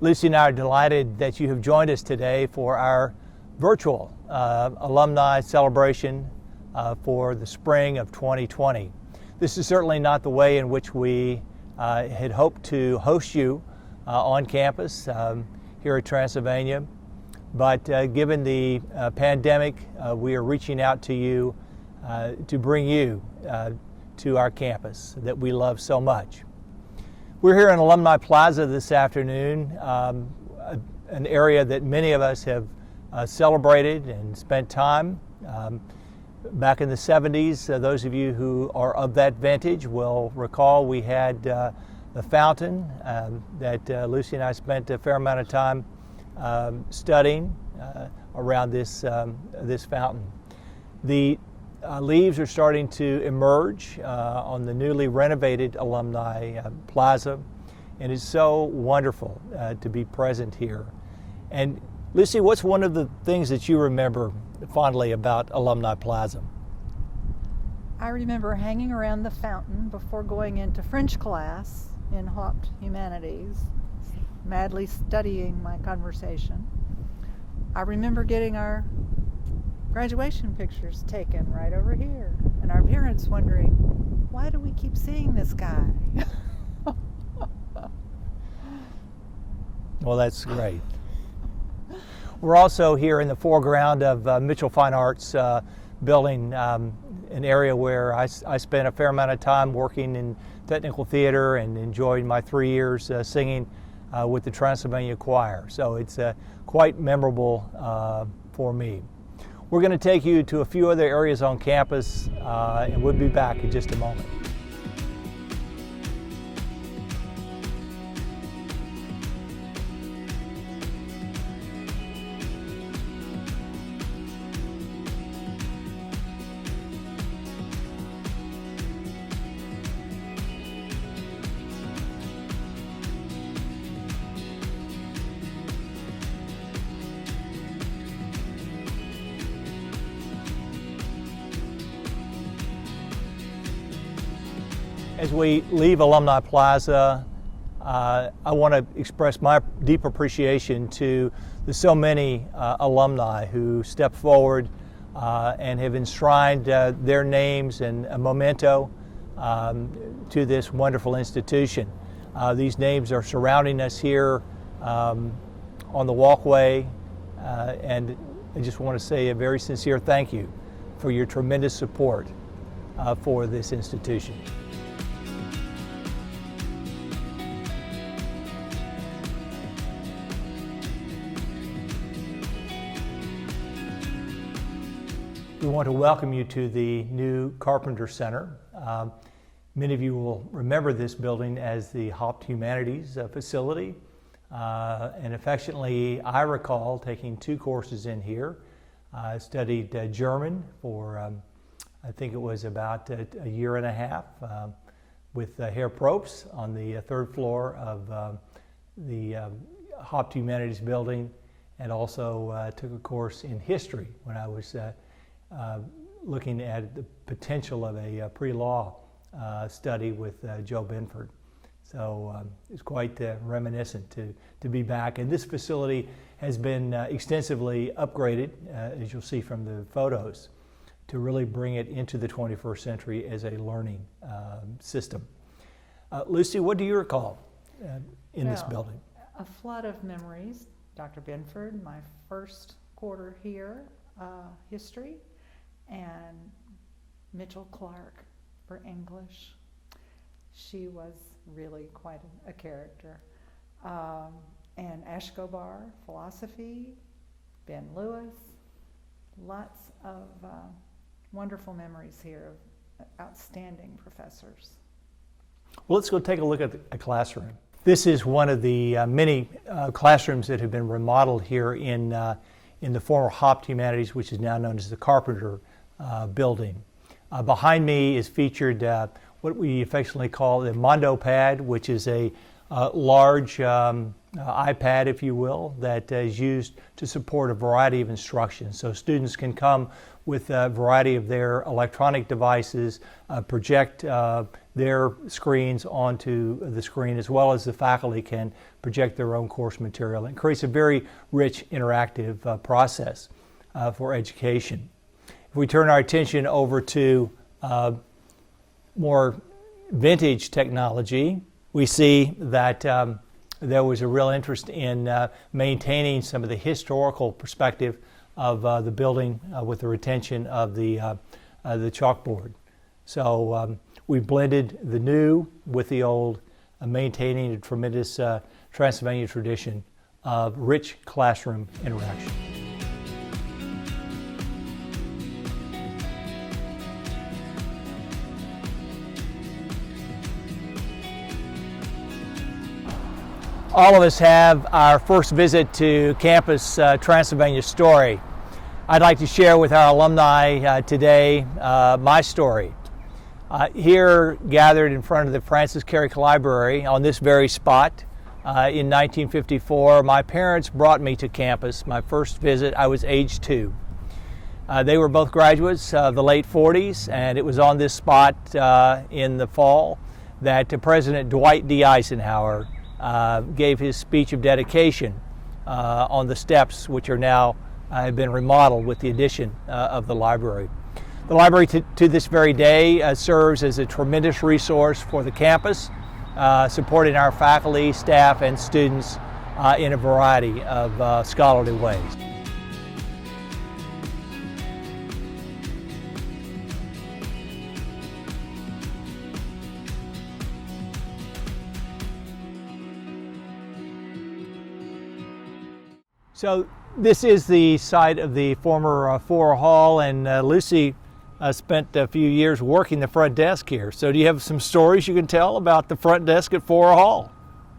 Lucy and I are delighted that you have joined us today for our virtual alumni celebration for the spring of 2020. This is certainly not the way in which we had hoped to host you on campus here at Transylvania, but given the pandemic, we are reaching out to you to bring you to our campus that we love so much. We're here in Alumni Plaza this afternoon, an area that many of us have celebrated and spent time. Back in the 70s, those of you who are of that vintage will recall we had the fountain that Lucy and I spent a fair amount of time studying around this fountain. The leaves are starting to emerge on the newly renovated Alumni Plaza, and it's so wonderful to be present here. And Lucy, what's one of the things that you remember fondly about Alumni Plaza? I remember hanging around the fountain before going into French class in Hopped Humanities, madly studying my conversation. I remember getting our graduation pictures taken right over here, and our parents wondering, why do we keep seeing this guy? Well, that's great. We're also here in the foreground of Mitchell Fine Arts building, an area where I spent a fair amount of time working in technical theater and enjoyed my 3 years singing with the Transylvania Choir. So it's quite memorable for me. We're going to take you to a few other areas on campus, and we'll be back in just a moment. As we leave Alumni Plaza, I want to express my deep appreciation to the so many alumni who stepped forward and have enshrined their names and a memento to this wonderful institution. These names are surrounding us here on the walkway, and I just want to say a very sincere thank you for your tremendous support for this institution. We want to welcome you to the new Carpenter Center. Many of you will remember this building as the Hopped Humanities facility. And affectionately, I recall taking 2 courses in here. I studied German for, I think it was about a year and a half with Herr Probst on the 3rd floor of the Hopped Humanities building, and also took a course in history when I was looking at the potential of a pre-law study with Joe Benford. So it's quite reminiscent to be back. And this facility has been extensively upgraded, as you'll see from the photos, to really bring it into the 21st century as a learning system. Lucy, what do you recall in this building? A flood of memories. Dr. Benford, my first quarter here, history, and Mitchell Clark for English. She was really quite a character. And Ashgobar, philosophy, Ben Lewis, lots of wonderful memories here of outstanding professors. Well, let's go take a look at a classroom. This is one of the many classrooms that have been remodeled here in the former Hopped Humanities, which is now known as the Carpenter building. Behind me is featured what we affectionately call the Mondo Pad, which is a large iPad, if you will, that is used to support a variety of instruction. So students can come with a variety of their electronic devices, project their screens onto the screen, as well as the faculty can project their own course material. It creates a very rich interactive process for education. If we turn our attention over to more vintage technology, we see that there was a real interest in maintaining some of the historical perspective of the building with the retention of the chalkboard. So we blended the new with the old, maintaining a tremendous Transylvania tradition of rich classroom interaction. All of us have our first visit to campus Transylvania story. I'd like to share with our alumni today my story. Here, gathered in front of the Francis Carrick Library on this very spot in 1954, my parents brought me to campus. My first visit, I was age 2. They were both graduates of the late 40s, and it was on this spot in the fall that President Dwight D. Eisenhower gave his speech of dedication on the steps, which are now have been remodeled with the addition of the library. The library to this very day serves as a tremendous resource for the campus, supporting our faculty, staff, and students in a variety of scholarly ways. So this is the site of the former Fora Hall, and Lucy spent a few years working the front desk here. So do you have some stories you can tell about the front desk at Fora Hall?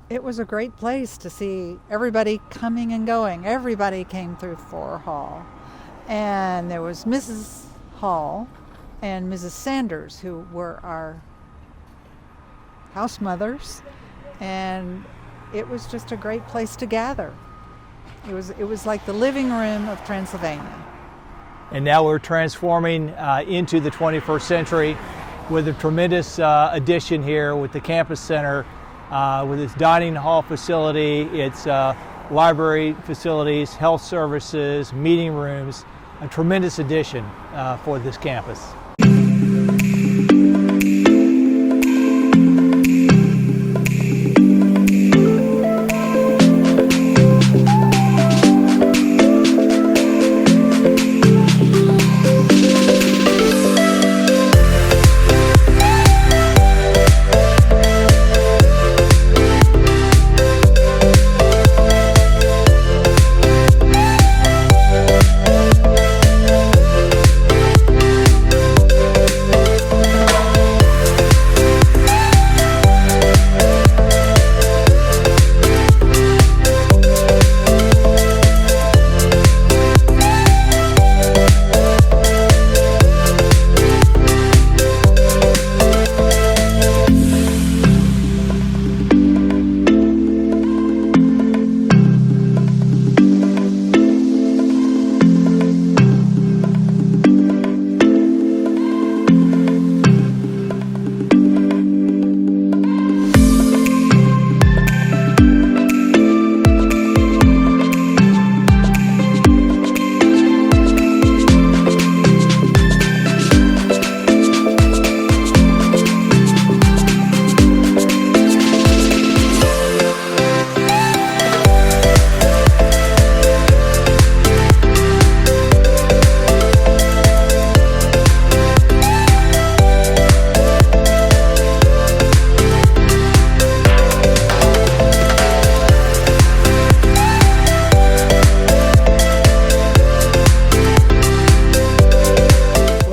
It was a great place to see everybody coming and going. Everybody came through Fora Hall. And there was Mrs. Hall and Mrs. Sanders, who were our house mothers. And it was just a great place to gather. It was like the living room of Transylvania. And now we're transforming into the 21st century with a tremendous addition here with the campus center, with its dining hall facility, its library facilities, health services, meeting rooms, a tremendous addition for this campus.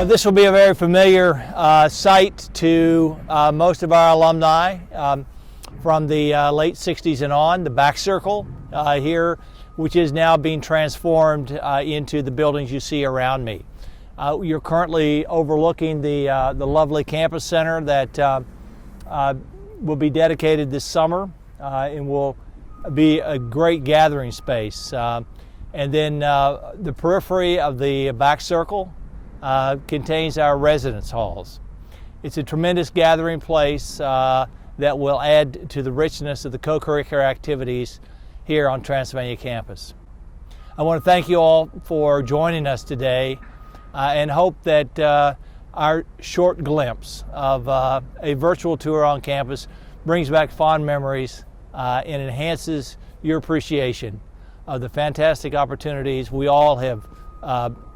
This will be a very familiar site to most of our alumni from the late 60s and on, the back circle here, which is now being transformed into the buildings you see around me. You're currently overlooking the lovely campus center that will be dedicated this summer and will be a great gathering space. And then the periphery of the back circle contains our residence halls. It's a tremendous gathering place that will add to the richness of the co-curricular activities here on Transylvania campus. I want to thank you all for joining us today and hope that our short glimpse of a virtual tour on campus brings back fond memories and enhances your appreciation of the fantastic opportunities we all have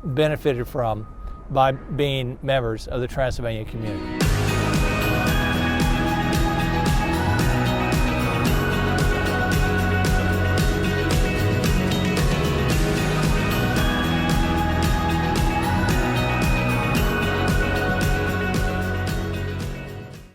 benefited from by being members of the Transylvania community.